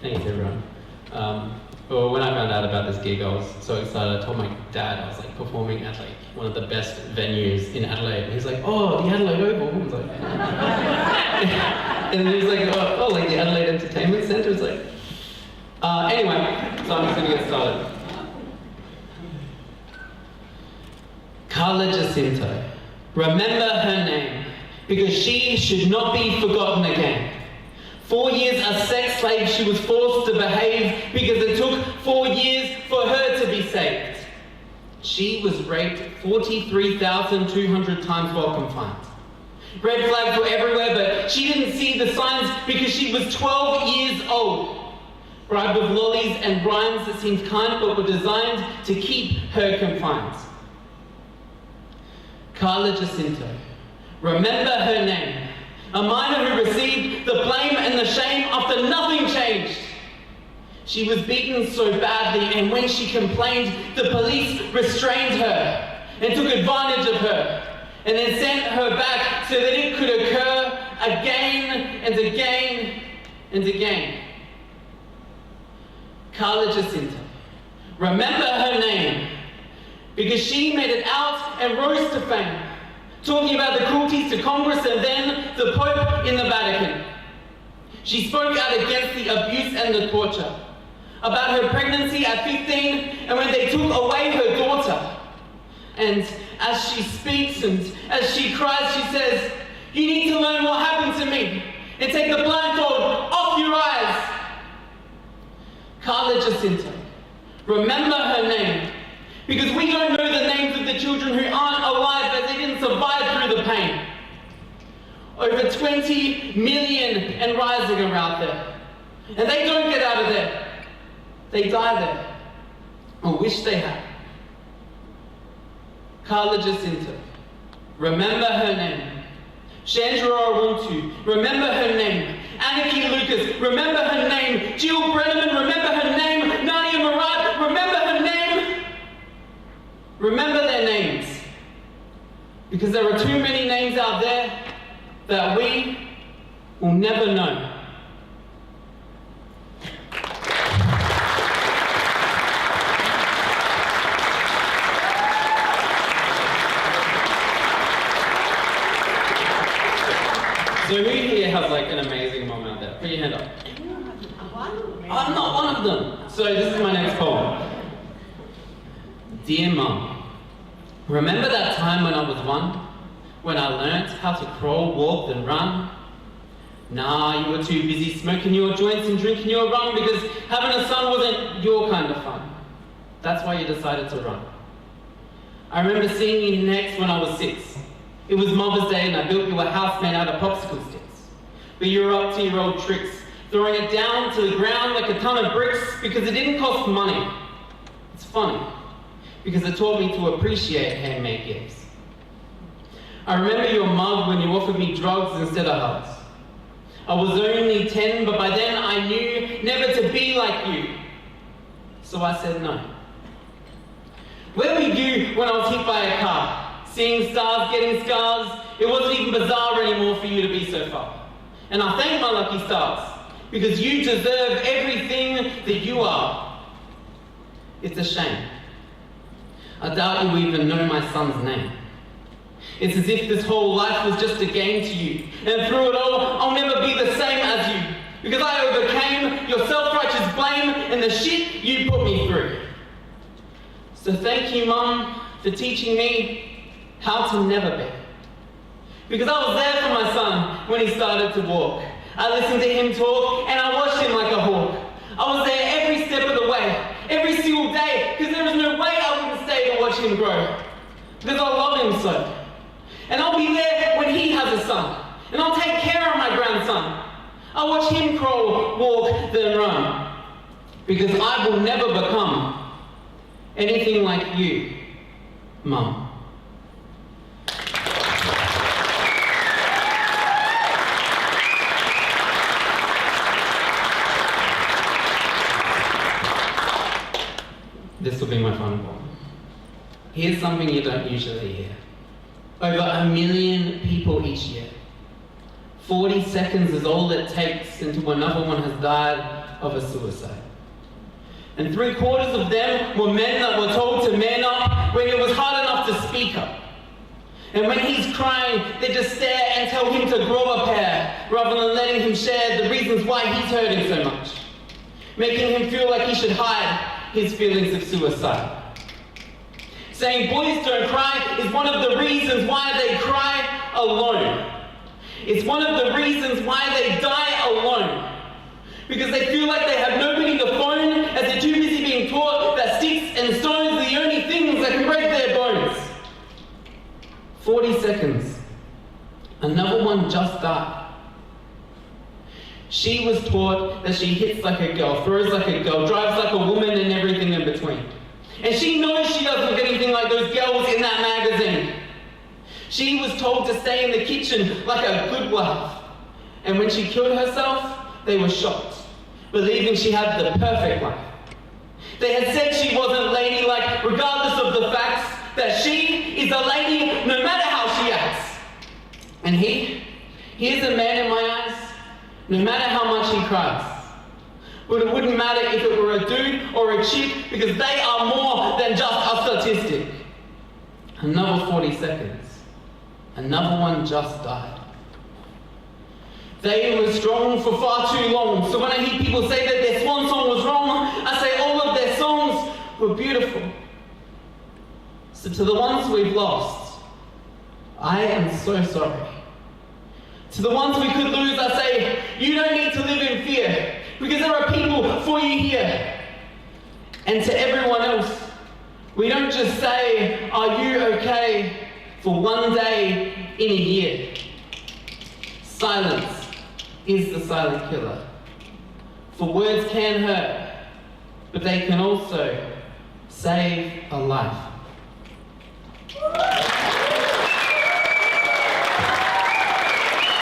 Thanks everyone. Well, when I found out about this gig, I was so excited. I told my dad I was like performing at like one of the best venues in Adelaide. And he's like, oh, the Adelaide Oval. I was like, and then he was like, oh, like the Adelaide Entertainment Centre. It's like, anyway, so I'm just gonna get started. Carla Jacinto. Remember her name, because she should not be forgotten again. 4 years a sex slave, she was forced to behave because it took 4 years for her to be saved. She was raped 43,200 times while confined. Red flags were everywhere, but she didn't see the signs because she was 12 years old. Bribed with lollies and rhymes that seemed kind but were designed to keep her confined. Carla Jacinto. Remember her name. A minor who received the blame and the shame after nothing changed. She was beaten so badly, and when she complained, the police restrained her and took advantage of her, and then sent her back so that it could occur again and again and again. Carla Jacinto. Remember her name, because she made it out and rose to fame, talking about the cruelties to Congress and then the Pope in the Vatican. She spoke out against the abuse and the torture, about her pregnancy at 15 and when they took away her daughter. And as she speaks and as she cries, she says, you need to learn what happened to me and take the blindfold off your eyes. Carla Jacinto. Remember her name, because we don't know the names of the children who aren't alive as they didn't survive through the pain. Over 20 million and rising are out there. And they don't get out of there. They die there. Or wish they had. Carla Jacinto. Remember her name. Chandra Aruntu. Remember her name. Anarchy Lucas. Remember her name. Jill Brenneman. Remember her name. Nadia Murad. Remember her name. Remember their names, because there are too many names out there that we will never know. So who here has like an amazing mom out there? Put your hand up. I'm not one of them. So this is my next poem. Dear Mum, remember that time when I was 1? When I learnt how to crawl, walk, then run? Nah, you were too busy smoking your joints and drinking your rum because having a son wasn't your kind of fun. That's why you decided to run. I remember seeing you next when I was 6. It was Mother's Day and I built you a house made out of popsicle sticks. But you were up to your old tricks, throwing it down to the ground like a ton of bricks because it didn't cost money. It's funny, because it taught me to appreciate handmade gifts. I remember your mug when you offered me drugs instead of hugs. I was only 10, but by then I knew never to be like you. So I said no. Where were you when I was hit by a car? Seeing stars, getting scars, it wasn't even bizarre anymore for you to be so far. And I thank my lucky stars, because you deserve everything that you are. It's a shame. I doubt you even know my son's name. It's as if this whole life was just a game to you, and through it all, I'll never be the same as you, because I overcame your self-righteous blame and the shit you put me through. So thank you, Mum, for teaching me how to never be. Because I was there for my son when he started to walk. I listened to him talk, and I watched him like a hawk. I was there every step of the way, every single day, because there was no way I wouldn't stay to watch him grow. Because I love him so. And I'll be there when he has a son. And I'll take care of my grandson. I'll watch him crawl, walk, then run. Because I will never become anything like you, Mum. This will be my final poem. Here's something you don't usually hear. Over 1 million people each year 40 seconds is all it takes until another one has died of a suicide. And 3/4 of them were men that were told to man up when it was hard enough to speak up. And when he's crying, they just stare and tell him to grow a pair, rather than letting him share the reasons why he's hurting so much, making him feel like he should hide his feelings of suicide. Saying boys don't cry is one of the reasons why they cry alone. It's one of the reasons why they die alone. Because they feel like they have nobody to phone, as they're too busy being taught that sticks and stones are the only things that can break their bones. 40 seconds. Another one just died. She was taught that she hits like a girl, throws like a girl, drives like a woman, and everything in between. And she knows she doesn't look anything like those girls in that magazine. She was told to stay in the kitchen like a good wife. And when she killed herself, they were shocked, believing she had the perfect life. They had said she wasn't ladylike, regardless of the facts that she is a lady no matter how she acts. And he's a man in my eyes, no matter how much he cries. But it wouldn't matter if it were a dude or a chick, because they are more than just a statistic. Another 40 seconds. Another one just died. They were strong for far too long. So when I hear people say that their swan song was wrong, I say all of their songs were beautiful. So to the ones we've lost, I am so sorry. To the ones we could lose, I say, you don't need to live in fear, because there are people for you here. And to everyone else, we don't just say, are you okay, for one day in a year. Silence is the silent killer. For words can hurt, but they can also save a life.